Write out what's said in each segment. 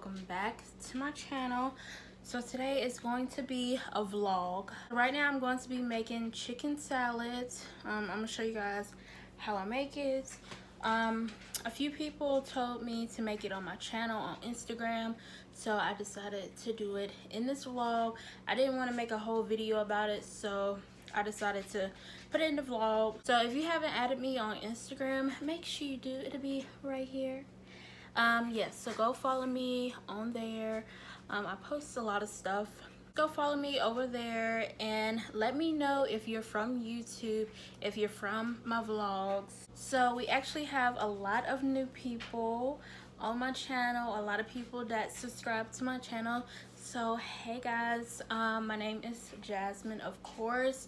welcome back to my channel. So today is going to be a vlog. Right now I'm going to be making chicken salads. I'm gonna show you guys how I make it. A few people told me to make it on my channel on Instagram, so I decided to do it in this vlog. I didn't want to make a whole video about it, so I decided to put it in the vlog. So if you haven't added me on Instagram, make sure you do. It'll be right here. Yes, so go follow me on there. I post a lot of stuff. Go follow me over there and let me know if you're from YouTube, if you're from my vlogs. So we actually have a lot of new people on my channel, a lot of people that subscribe to my channel. So hey guys, my name is Jasmine, of course,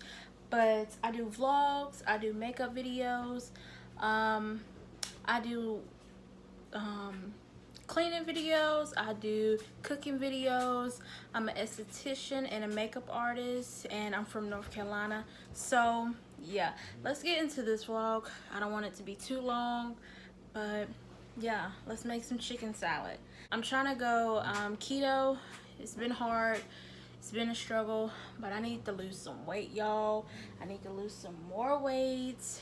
but I do vlogs, I do makeup videos, I do cleaning videos, I do cooking videos. I'm an esthetician and a makeup artist, and I'm from North Carolina. So yeah, let's get into this vlog. I don't want it to be too long, but yeah, let's make some chicken salad. I'm trying to go keto. It's been hard, it's been a struggle, but I need to lose some weight, y'all. I need to lose some more weight.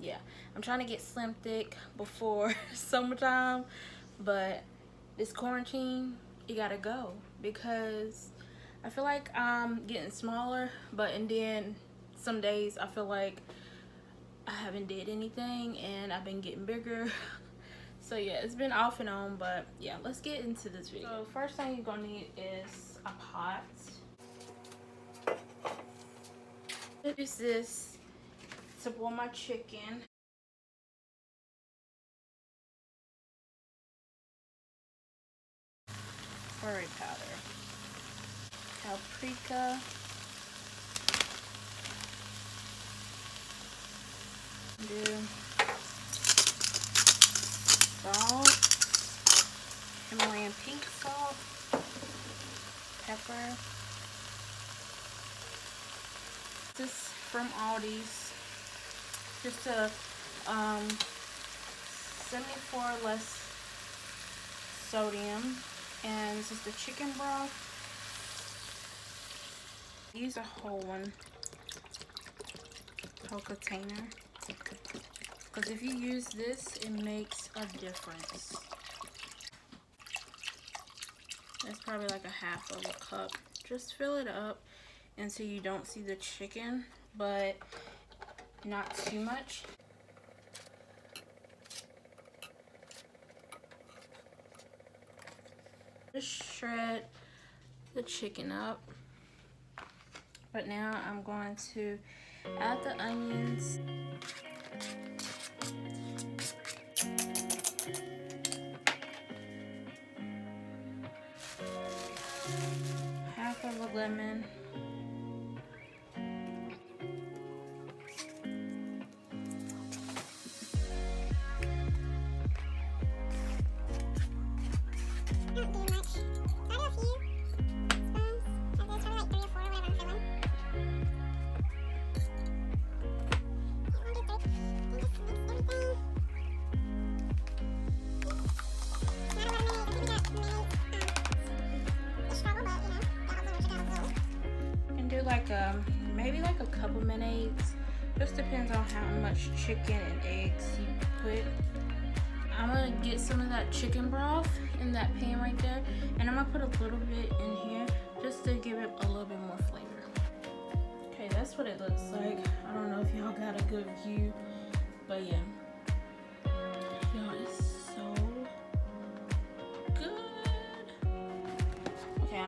Yeah, I'm trying to get slim thick before summertime, but this quarantine, you gotta go, because I feel like I'm getting smaller, but and then some days I feel like I haven't did anything and I've been getting bigger. So yeah, it's been off and on, but yeah, let's get into this video. So first thing you're gonna need is a pot. Use this to boil my chicken. Curry powder, paprika, salt, Himalayan pink salt, pepper. This is from Aldi's, just a 74 less sodium. And this is the chicken broth. Use a whole container, because if you use this, it makes a difference. That's probably like a half of a cup. Just fill it up until you don't see the chicken, but not too much. Just shred the chicken up, but now I'm going to add the onions, half of a lemon, like maybe like a couple minutes. Just depends on how much chicken and eggs you put. I'm gonna get some of that chicken broth in that pan right there, and I'm gonna put a little bit in here just to give it a little bit more flavor. Okay, that's what it looks like. I don't know if y'all got a good view, but yeah, y'all, it's so good. Okay.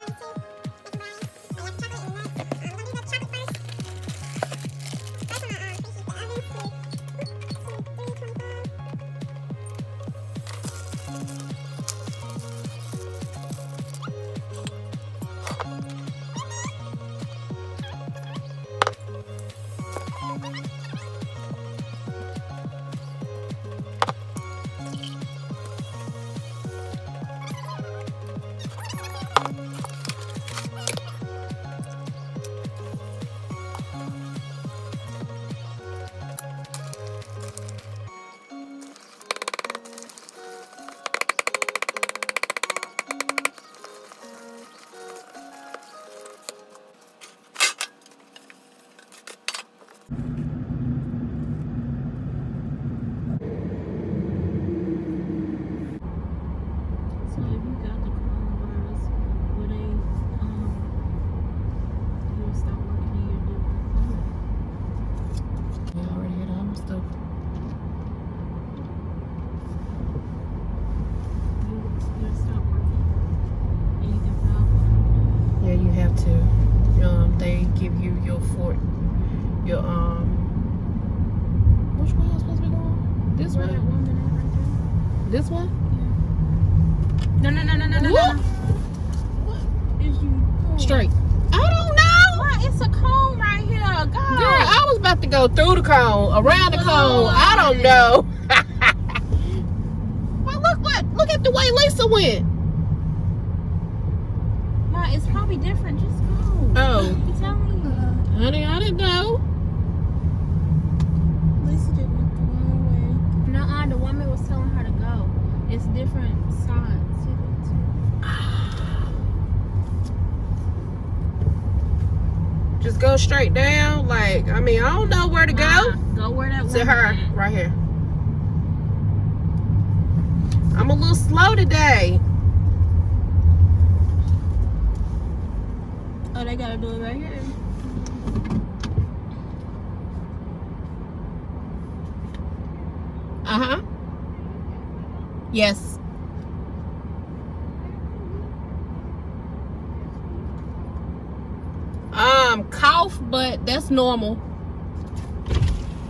which way am I supposed to be going? This way? This one? No. What is you doing? Straight. I don't know. Why, it's a cone right here. God. Girl, I was about to go through the cone, around the cone. I don't know. Well, look at the way Lisa went. Ma, it's probably different. Just go. Oh. You tell me. Honey, I didn't know. Lisa just went the wrong way. Nuh-uh, the woman was telling her to go. It's different sides. See that? Just go straight down. Like, I mean, I don't know where to go. Go where that To woman her, went. right here. I'm a little slow today. Oh, they gotta do it right here. Uh-huh. Yes. Cough, but that's normal.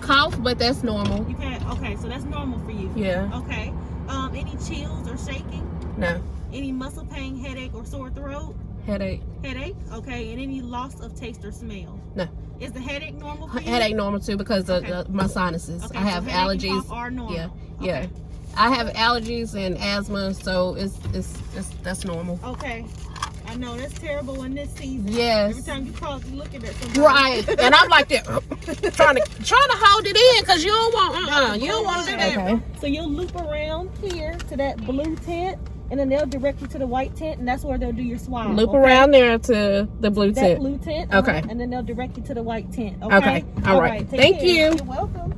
Cough, but that's normal. You can't. Okay, so that's normal for you. Yeah. Okay. Any chills or shaking? No. Any muscle pain, headache, or sore throat? Headache. Headache. Okay. And any loss of taste or smell? No. Is the headache normal for you? Headache normal too because of my sinuses. Okay, I have so headache and allergies. cough are normal. Yeah. Okay. Yeah. I have allergies and asthma, so that's normal. Okay. I know that's terrible in this season. Yes. Every time you pause, you look at that. Somebody. Right, and I'm like that, trying to hold it in because you don't want, you don't want to do that. Okay. So you'll loop around here to that blue tent, and then they'll direct you to the white tent, and that's where they'll do your swab. Loop around there to the blue that tent. blue tent. Okay. And then they'll direct you to the white tent. Okay. Okay. All right. Take Thank care. you. You're welcome.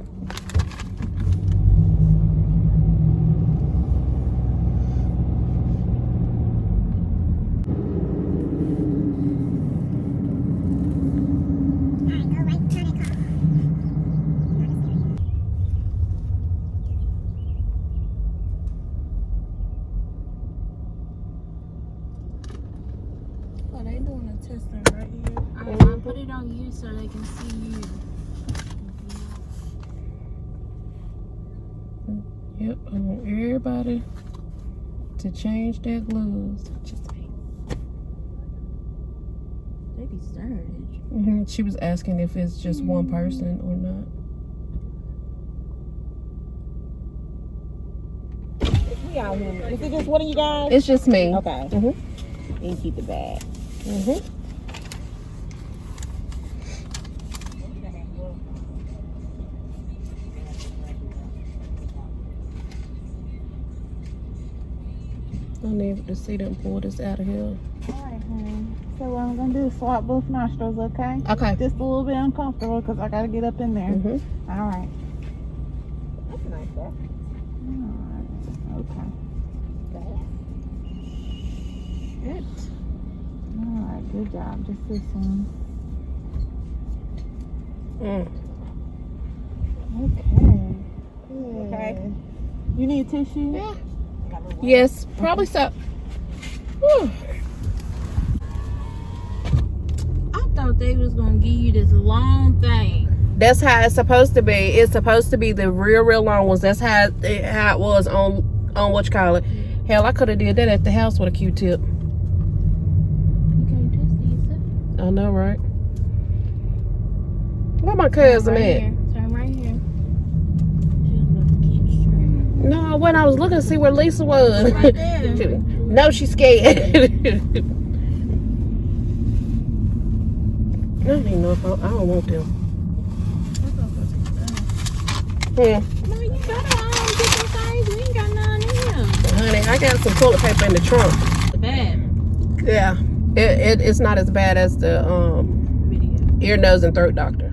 Oh, they doing a testing right here. I'll put it on you so they can see you. Yep, I want everybody to change their gloves. Just me. They be started. She was asking if it's just one person or not. We out here. Is it just one of you guys? It's just me. Okay. And keep the bag. I need to see them pull this out of here. Alright, honey. So what I'm gonna do is swap both nostrils, okay? Okay. Just a little bit uncomfortable because I gotta get up in there. Alright. That's a nice bag. Alright. Okay. Good. Alright, good job. Just this one. Okay. Good. Okay. You need tissue? Yeah. Yes, probably so. Whew. I thought they was gonna give you this long thing. That's how it's supposed to be. It's supposed to be the real long ones. That's how it was on what you call it. Hell, I could have did that at the house with a Q-tip. You can't test it yourself. I know, right? Where my cousin Turn right at? here. Turn right here. She was about to keep straight. No, when I was looking to see where Lisa was. Right there. No, she's scared. I don't even know if I don't want them. No, you better get them things. We ain't got none in here. Honey, I got some toilet paper in the trunk. Bad. Yeah, it's not as bad as the Video. ear, nose, and throat doctor.